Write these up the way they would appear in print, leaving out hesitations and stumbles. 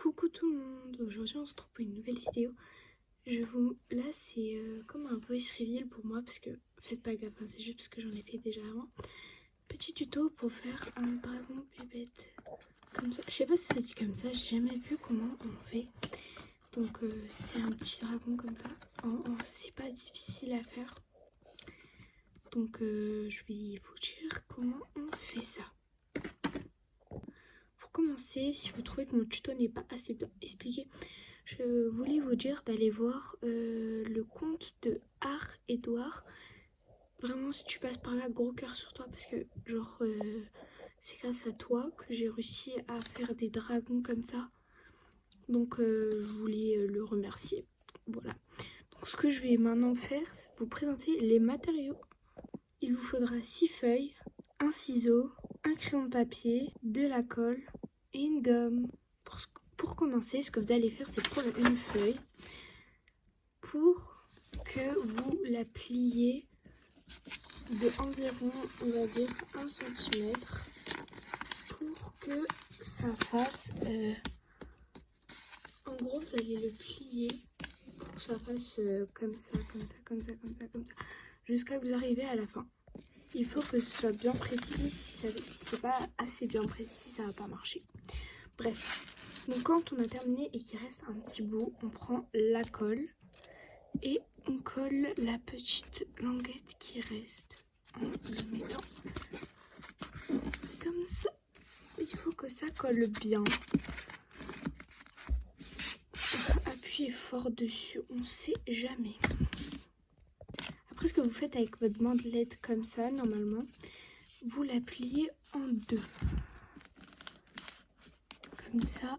Coucou tout le monde, aujourd'hui on se retrouve pour une nouvelle vidéo. Là c'est comme un voice reveal pour moi parce que faites pas gaffe, hein, c'est juste parce que j'en ai fait déjà avant. Petit tuto pour faire un dragon bébête comme ça. Je sais pas si ça dit comme ça, j'ai jamais vu comment on fait. Donc c'est un petit dragon comme ça. C'est pas difficile à faire. Donc je vais vous dire comment on fait ça. Pour commencer, si vous trouvez que mon tuto n'est pas assez bien expliqué, je voulais vous dire d'aller voir le compte de Art Edouard. Vraiment, si tu passes par là, gros cœur sur toi parce que genre c'est grâce à toi que j'ai réussi à faire des dragons comme ça. Donc je voulais le remercier. Voilà. Donc ce que je vais maintenant faire, c'est vous présenter les matériaux. Il vous faudra 6 feuilles, un ciseau, un crayon de papier, de la colle et une gomme. Pour commencer, ce que vous allez faire, c'est prendre une feuille pour que vous la pliez de environ, on va dire, 1 cm pour que ça fasse... en gros, vous allez le plier pour que ça fasse comme ça, jusqu'à que vous arrivez à la fin. Il faut que ce soit bien précis. Si c'est pas assez bien précis, ça va pas marcher. Bref, donc quand on a terminé et qu'il reste un petit bout, on prend la colle et on colle la petite languette qui reste en le mettant comme ça. Il faut que ça colle bien. Appuyez fort dessus, on sait jamais. Après, ce que vous faites avec votre bandelette comme ça, normalement, vous la pliez en deux. Comme ça.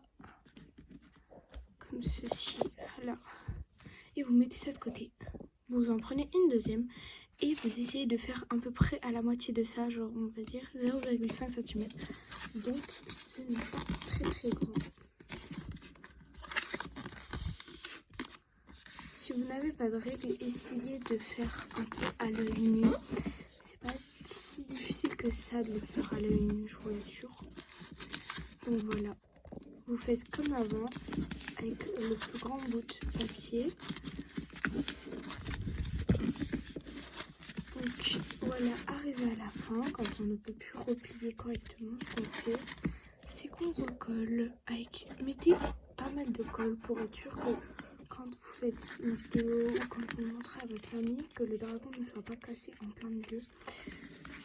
Comme ceci. Voilà. Et vous mettez ça de côté. Vous en prenez une deuxième. Et vous essayez de faire à peu près à la moitié de ça, genre on va dire 0,5 cm. Donc ce n'est pas très grand. Si vous n'avez pas de règle, essayez de faire un peu à l'œil nu. C'est pas si difficile que ça de le faire à l'œil nu, je vous l'assure. Donc voilà, vous faites comme avant avec le plus grand bout de papier. Donc voilà, arrivé à la fin, quand on ne peut plus replier correctement, ce qu'on fait, c'est qu'on recolle avec... Mettez pas mal de colle pour être sûr que quand vous faites une vidéo ou quand vous montrez à votre famille, que le dragon ne soit pas cassé en plein milieu.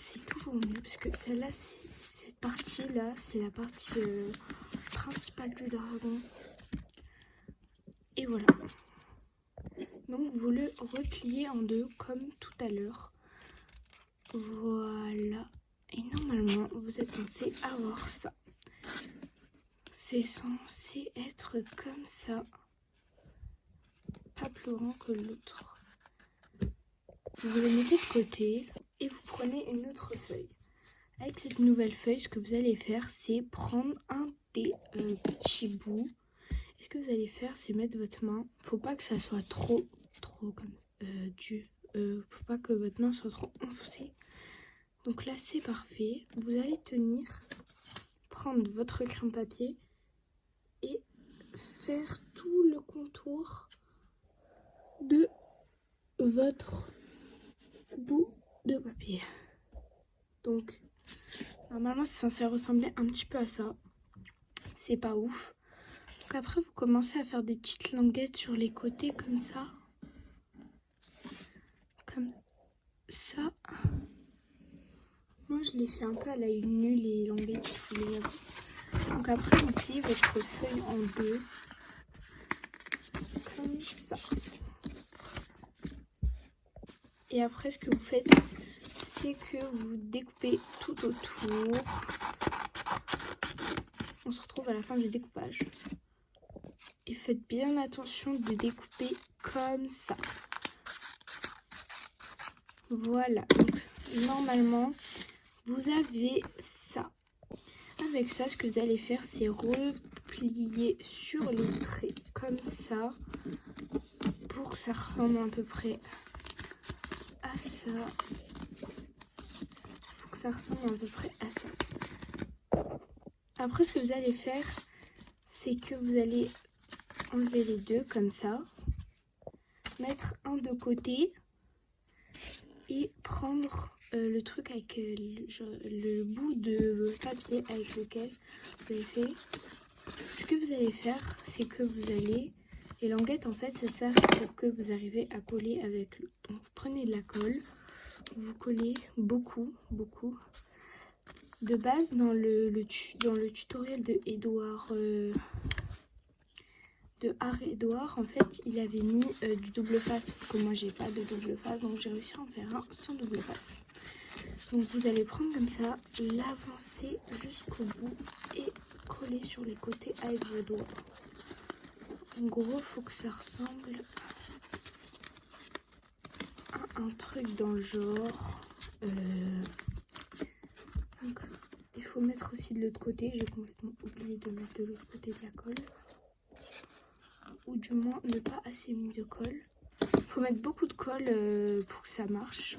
C'est toujours mieux parce que celle-là, cette partie-là, c'est la partie principale du dragon. Et voilà. Donc vous le repliez en deux comme tout à l'heure. Voilà. Et normalement, vous êtes censé avoir ça. C'est censé être comme ça. Pas plus grand que l'autre. Vous le mettez de côté et vous prenez une autre feuille. Avec cette nouvelle feuille, ce que vous allez faire, c'est prendre un des petits bouts. Et ce que vous allez faire, c'est mettre votre main. Faut pas que ça soit trop comme faut pas que votre main soit trop enfoncée. Donc là, c'est parfait. Vous allez prendre votre crayon de papier et faire tout le contour de votre bout de papier. Donc, normalement, c'est censé ressembler un petit peu à ça. C'est pas ouf. Donc après, vous commencez à faire des petites languettes sur les côtés comme ça. Comme ça. Moi, je les fais un peu à l'œil nu, les languettes. Donc après, vous pliez votre feuille en deux. Comme ça. Et après, ce que vous faites, c'est que vous découpez tout autour. On se retrouve à la fin du découpage. Et faites bien attention de découper comme ça. Voilà. Donc, normalement, vous avez ça. Avec ça, ce que vous allez faire, c'est replier sur les traits comme ça. Pour que ça ressemble à peu près à ça. Il faut que ça ressemble à peu près à ça. Après, ce que vous allez faire, c'est que vous allez enlever les deux comme ça, mettre un de côté et prendre le truc avec le bout de papier avec lequel vous avez fait. Ce que vous allez faire, c'est que vous allez... Les languettes, en fait, ça sert pour que vous arrivez à coller avec le... Donc, vous prenez de la colle, vous collez beaucoup. De base, dans le tutoriel de Edouard... en fait, il avait mis du double face, sauf que moi j'ai pas de double face, donc j'ai réussi à en faire un sans double face. Donc vous allez prendre comme ça, l'avancer jusqu'au bout et coller sur les côtés avec vos doigts. En gros, il faut que ça ressemble à un truc dans le genre. Donc il faut mettre aussi de l'autre côté, j'ai complètement oublié de mettre de l'autre côté de la colle. Ou du moins ne pas assez mis de colle. Il faut mettre beaucoup de colle pour que ça marche.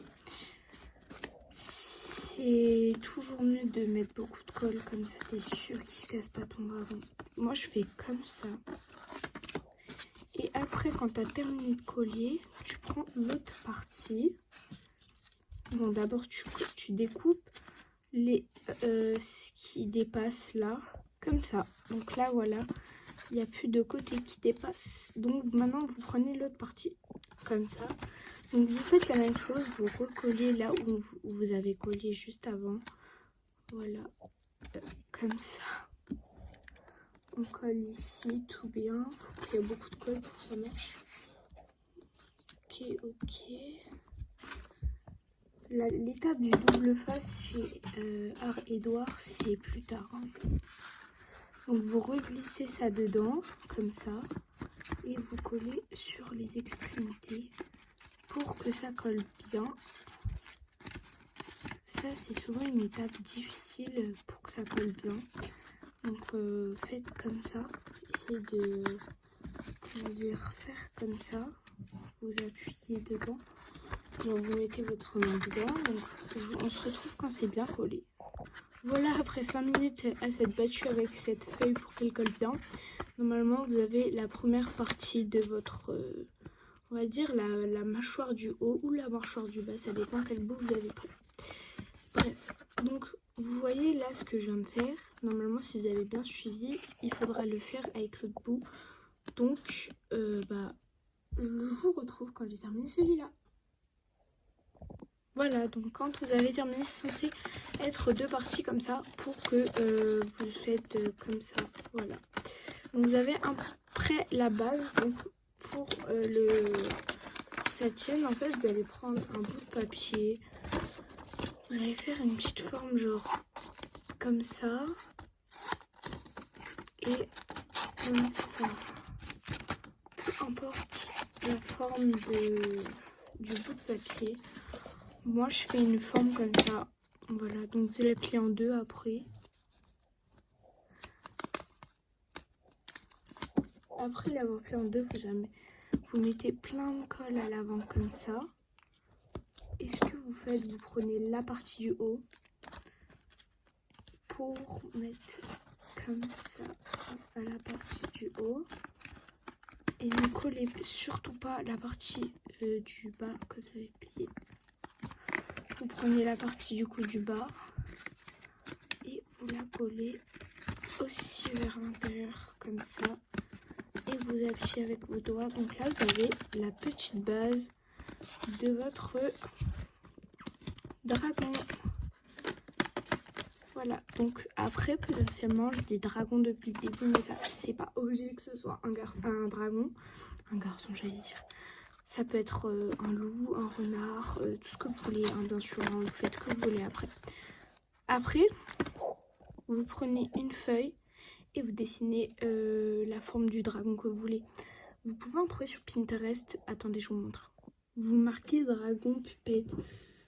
C'est toujours mieux de mettre beaucoup de colle, comme ça t'es sûr qu'il se casse pas ton dragon. Moi je fais comme ça. Et après quand tu as terminé de coller, tu prends l'autre partie. Bon d'abord tu découpes ce qui dépasse là, comme ça. Donc là voilà. Il n'y a plus de côté qui dépasse. Donc maintenant, vous prenez l'autre partie comme ça. Donc vous faites la même chose. Vous recollez là où vous avez collé juste avant. Voilà. Comme ça. On colle ici tout bien. Il faut qu'il y ait beaucoup de colle pour que ça marche. Ok. L'étape du double face chez Art Edouard, c'est plus tard. Hein. Donc vous reglissez ça dedans, comme ça, et vous collez sur les extrémités pour que ça colle bien. Ça c'est souvent une étape difficile pour que ça colle bien. Donc faites comme ça, essayez de faire comme ça, vous appuyez dedans, donc vous mettez votre main dedans, donc on se retrouve quand c'est bien collé. Voilà, après 5 minutes à s'être battu avec cette feuille pour qu'elle colle bien, normalement vous avez la première partie de votre, on va dire la mâchoire du haut ou la mâchoire du bas, ça dépend quel bout vous avez pris. Bref, donc vous voyez là ce que je viens de faire. Normalement si vous avez bien suivi, il faudra le faire avec l'autre bout. Donc je vous retrouve quand j'ai terminé celui-là. Voilà, donc quand vous avez terminé, c'est censé être deux parties comme ça pour que vous faites comme ça. Voilà. Donc vous avez après la base. Donc pour cette chaîne, en fait, vous allez prendre un bout de papier. Vous allez faire une petite forme genre comme ça et comme ça. Peu importe la forme du bout de papier. Moi, je fais une forme comme ça. Voilà, donc vous allez plier en deux après. Après l'avoir plié en deux, vous mettez plein de colle à l'avant comme ça. Et ce que vous faites, vous prenez la partie du haut pour mettre comme ça à la partie du haut. Et ne collez surtout pas la partie du bas que vous avez plié. Vous prenez la partie du coup du bas et vous la collez aussi vers l'intérieur comme ça. Et vous appuyez avec vos doigts. Donc là, vous avez la petite base de votre dragon. Voilà. Donc après, potentiellement, je dis dragon depuis le début, mais ça, c'est pas obligé que ce soit un dragon. Un garçon, j'allais dire. Ça peut être un loup, un renard, tout ce que vous voulez. Hein, bien sûr, hein, vous faites ce que vous voulez après. Après, vous prenez une feuille et vous dessinez la forme du dragon que vous voulez. Vous pouvez en trouver sur Pinterest. Attendez, je vous montre. Vous marquez dragon pupette,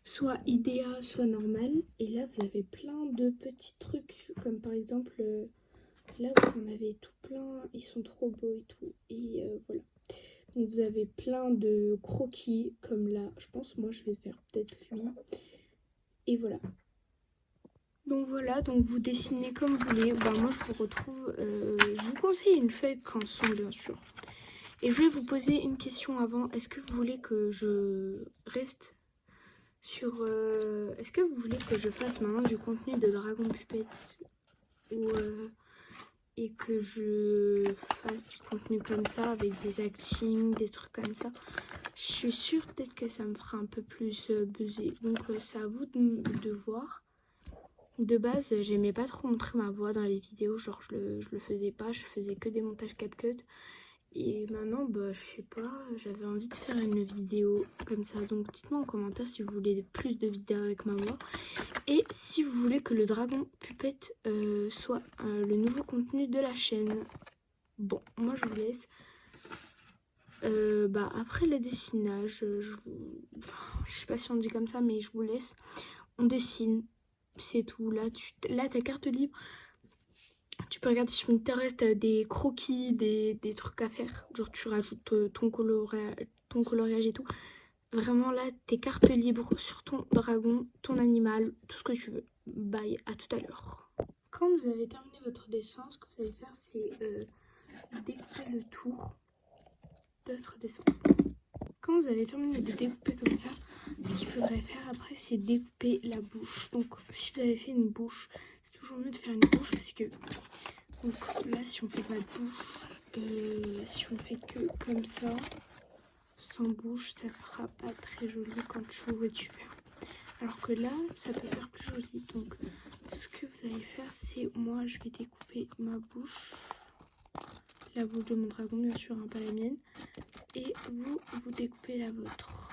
soit idéal, soit normal. Et là, vous avez plein de petits trucs, comme par exemple, là, vous en avez tout plein. Ils sont trop beaux et tout. Et voilà. Donc, vous avez plein de croquis, comme là. Je pense, moi, je vais faire peut-être lui. Et voilà. Donc voilà, donc vous dessinez comme vous voulez. Bah, moi je vous retrouve, je vous conseille une feuille canson bien sûr. Et je voulais vous poser une question avant. Est-ce que vous voulez que je reste sur... est-ce que vous voulez que je fasse maintenant du contenu de Dragon Puppet ou, et que je fasse du contenu comme ça avec des actings, des trucs comme ça? Je suis sûre peut-être que ça me fera un peu plus buzzer. Donc c'est à vous de voir. De base, j'aimais pas trop montrer ma voix dans les vidéos. Genre je le faisais pas, je faisais que des montages CapCut. Et maintenant, bah, je sais pas, j'avais envie de faire une vidéo comme ça. Donc dites-moi en commentaire si vous voulez plus de vidéos avec ma voix. Et si vous voulez que le Dragon Puppet soit le nouveau contenu de la chaîne. Bon, moi je vous laisse. Bah, après le dessinage, je sais pas si on dit comme ça, mais je vous laisse. On dessine, c'est tout. Là, ta carte libre. Tu peux regarder sur Pinterest, t'as des croquis, des trucs à faire. Genre tu rajoutes ton coloriage et tout. Vraiment là, tes cartes libres sur ton dragon, ton animal, tout ce que tu veux. Bye, à tout à l'heure. Quand vous avez terminé votre dessin, ce que vous allez faire, c'est découper le tour de votre dessin. Quand vous avez terminé de découper comme ça, ce qu'il faudrait faire après, c'est découper la bouche. Donc si vous avez fait une bouche, c'est toujours mieux de faire une bouche parce que... Donc là, si on fait pas de bouche, si on fait que comme ça, sans bouche, ça fera pas très joli quand tu ouvres et tu fermes. Alors que là, ça peut faire plus joli. Donc ce que vous allez faire, c'est moi, je vais découper ma bouche. La bouche de mon dragon, bien sûr, hein, pas la mienne. Et vous découpez la vôtre.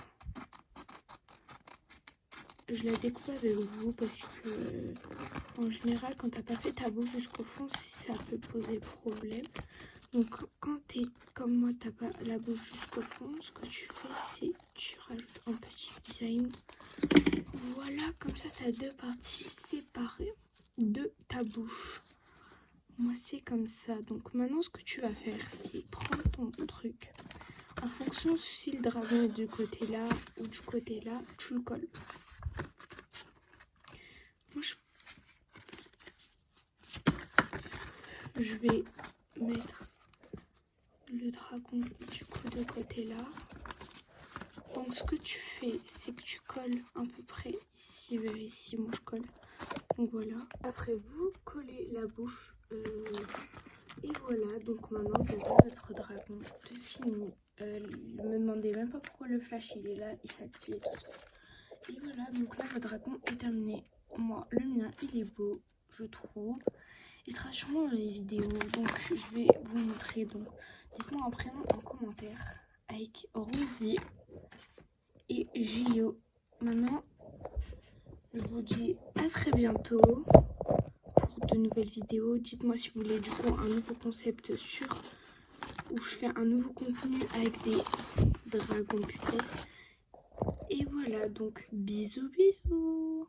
Je la découpe avec vous parce que en général quand t'as pas fait ta bouche jusqu'au fond, ça peut poser problème. Donc quand t'es comme moi, t'as pas la bouche jusqu'au fond, ce que tu fais c'est tu rajoutes un petit design. Voilà, comme ça t'as deux parties séparées de ta bouche. Moi c'est comme ça. Donc maintenant ce que tu vas faire c'est prendre ton truc. En fonction si le dragon est du côté là ou du côté là, tu le colles. Moi, je vais mettre le dragon du coup de côté là. Donc ce que tu fais, c'est que tu colles à peu près ici vers ici. Moi je colle. Donc voilà. Après vous collez la bouche. Et voilà. Donc maintenant vous avez votre dragon de fini. Me demandez même pas pourquoi le flash il est là. Il s'active tout seul. Et voilà. Donc là votre dragon est terminé. Moi le mien il est beau, je trouve. Il sera sûrement dans les vidéos, donc je vais vous montrer. Donc dites-moi un prénom en commentaire avec Rosie et Gio. Maintenant, je vous dis à très bientôt pour de nouvelles vidéos. Dites-moi si vous voulez du coup un nouveau concept sur où je fais un nouveau contenu avec des dragons pupettes. Et voilà, donc bisous bisous.